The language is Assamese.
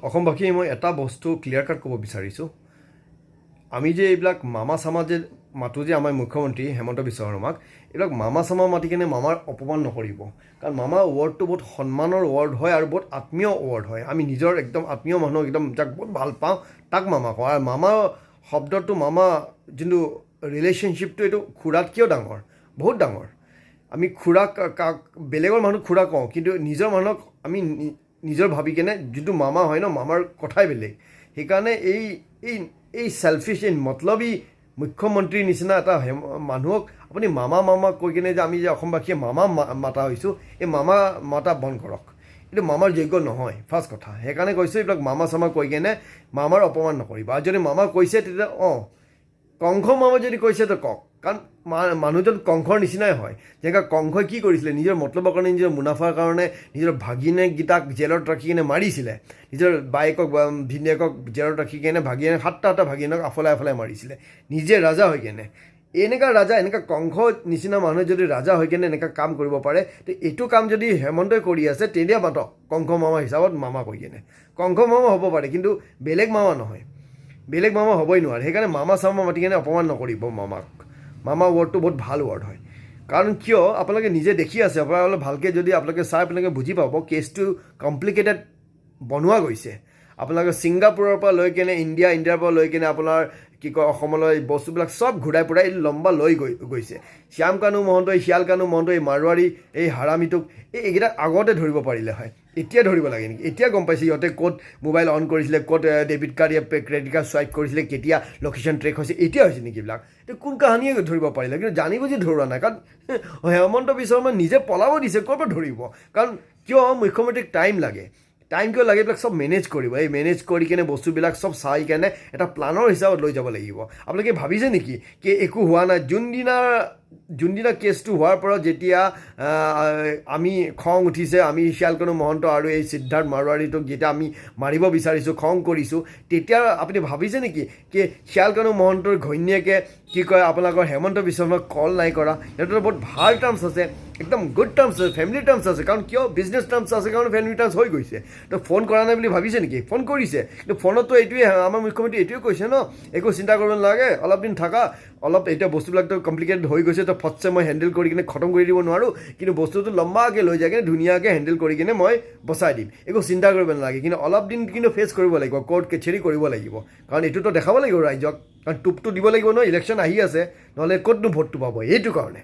অসমবাসী মই এটা বস্তু ক্লিয়াৰ কাট ক'ব বিচাৰিছোঁ। আমি যে এইবিলাক মামা চামা যে মাতোঁ যে আমাৰ মুখ্যমন্ত্ৰী হেমন্ত বিশ্ব শৰ্মাক, এইবিলাক মামা চামা মাতি কিনে মামাৰ অপমান নকৰিব। কাৰণ মামা ৱৰ্ডটো বহুত সন্মানৰ ৱৰ্ড হয় আৰু বহুত আত্মীয় ৱৰ্ড হয়। আমি নিজৰ একদম আত্মীয় মানুহ একদম যাক বহুত ভাল পাওঁ তাক মামা কওঁ। আৰু মামা শব্দটো মামা যোনটো ৰিলেশ্যনশ্বিপটো এইটো খুৰাতকৈও ডাঙৰ, বহুত ডাঙৰ। আমি খুৰাক বেলেগৰ মানুহ খুৰা কওঁ, কিন্তু নিজৰ মানুহক আমি নিজৰ ভাবি কেনে যোনটো মামা হয় ন, মামাৰ কথাই বেলেগ। সেইকাৰণে এই এই এই চেলফিছ এই মতলবী মুখ্যমন্ত্ৰীৰ নিচিনা এটা মানুহক আপুনি মামা মামা কৈ কিনে যে আমি যে অসমবাসীয়ে মামা মাতা হৈছোঁ, এই মামা মাতা বন্ধ কৰক। এইটো মামাৰ যোগ্য নহয় ফাৰ্ষ্ট কথা। সেইকাৰণে কৈছোঁ এইবিলাক মামা চামা কৈ কেনে মামাৰ অপমান নকৰিব। আৰু যদি মামা কৈছে তেতিয়া কংস মামা যদি কৈছে তো কওক, কাৰণ মানুহজন কংসৰ নিচিনাই হয়। যেনেকৈ কংসই কি কৰিছিলে, নিজৰ মতলবৰ কাৰণে, নিজৰ মুনাফাৰ কাৰণে নিজৰ ভাগিনীকেইটাক জেলত ৰাখি কিনে মাৰিছিলে। নিজৰ বায়েকক ভিনীয়েকক জেলত ৰাখি কিনে ভাগিনীয়েক 7টা ভাগিনীয়েক আফলাই মাৰিছিলে, নিজে ৰাজা হৈ কেনে। এনেকুৱা ৰাজা, এনেকুৱা কংস নিচিনা মানুহে যদি ৰাজা হৈ কেনে এনেকুৱা কাম কৰিব পাৰে, তো এইটো কাম যদি হেমন্তই কৰি আছে তেতিয়া মাতক কংস মামা হিচাপত মামা কৈ কেনে। কংস মামা হ'ব পাৰে, কিন্তু বেলেগ মামা নহয়, বেলেগ মামা হ'বই নোৱাৰে। সেইকাৰণে মামা চামা মাতি কেনে অপমান নকৰিব মামাক। মামা ৱৰ্ডটো বহুত ভাল ৱৰ্ড হয়। কাৰণ কিয়, আপোনালোকে নিজে দেখি আছে, আপোনালোকে ভালকৈ যদি আপোনালোকে চাই আপোনালোকে বুজি পাব কেছটো কমপ্লিকেটেড বনোৱা গৈছে। আপোনালোকে ছিংগাপুৰৰ পৰা লৈ কেনে ইণ্ডিয়াৰ পৰা লৈ কেনে আপোনাৰ কি কয় অসমলৈ বস্তুবিলাক চব ঘূৰাই ফুৰাই লম্বা লৈ গৈছে। শ্যাম কানু মহন্ত, শিয়াল কানু মহন্ত, এই মাৰোৱাৰী, এই হাৰামিটোক এইকেইটাক আগতে ধৰিব পাৰিলে হয়, এতিয়া ধৰিব লাগে নেকি? এতিয়া গম পাইছে সিহঁতে ক'ত মোবাইল অন কৰিছিলে, ক'ত debit card credit card swipe কৰিছিলে, কেতিয়া লোকেশ্যন ট্ৰেক হৈছে, এতিয়া হৈছে নেকি এইবিলাক? এইটো কোন কাহানিয়ে ধৰিব পাৰিলে, কিন্তু জানি বুজি ধৰোৱা নাই। কাৰণ হেমন্ত বিশ্ব শৰ্মাই নিজে পলাব দিছে, ক'ৰ পৰা ধৰিব? কাৰণ কিয় মুখ্যমন্ত্ৰীক টাইম লাগে। টাইম কিয় লাগে? এইবিলাক চব মেনেজ কৰিব। এই মেনেজ কৰি কিনে বস্তুবিলাক চব চাই কেনে এটা প্লানৰ হিচাপত লৈ যাব লাগিব। আপোনালোকে ভাবিছে নেকি কি একো হোৱা নাই? যোনদিনা কেছটো হোৱাৰ পৰা যেতিয়া আমি খং উঠিছে, আমি শিয়ালকানু মহন্ত আৰু এই সিদ্ধাৰ্থ মাৰোৱাৰীটোক যেতিয়া আমি মাৰিব বিচাৰিছোঁ, খং কৰিছোঁ, তেতিয়া আপুনি ভাবিছে নেকি কি শিয়ালকানু মহন্তৰ ঘৈণীয়েকে কি কয় আপোনালোকৰ হেমন্ত বিশ্ব শৰ্মাক কল নাই কৰা? সিহঁতৰ বহুত ভাল টাৰ্মছ আছে, একদম গুড টাৰ্মছ আছে, ফেমিলি টাৰ্মছ আছে। কাৰণ কিয়? বিজনেছ টাৰ্মছ আছে কাৰণে ফেমিলি টাৰ্মছ হৈ গৈছে। তো ফোন কৰা নাই বুলি ভাবিছে নেকি? ফোন কৰিছে, কিন্তু ফোনতো এইটোৱে আমাৰ মুখ্যমন্ত্ৰী এইটোৱে কৈছে ন, একো চিন্তা কৰিব নালাগে, অলপ দিন থাকা, অলপ এতিয়া বস্তুবিলাকতো কমপ্লিকেটেড হৈ গৈছে, তো ফটছে মই হেণ্ডেল কৰি কিনে খতম কৰি দিব নোৱাৰোঁ, কিন্তু বস্তুটো লম্বাকৈ লৈ যায় কিনে ধুনীয়াকৈ হেণ্ডেল কৰি কিনে মই বচাই দিম, একো চিন্তা কৰিব নালাগে। কিন্তু অলপ দিন কিন্তু ফেচ কৰিব লাগিব, কোৰ্ট কেছেৰি কৰিব লাগিব। কাৰণ এইটোতো দেখাব লাগিব ৰাইজক, কাৰণ টোপটো দিব লাগিব ন, ইলেকশ্যন আহি আছে, নহ'লে ক'তনো ভোটটো পাব। এইটো কাৰণে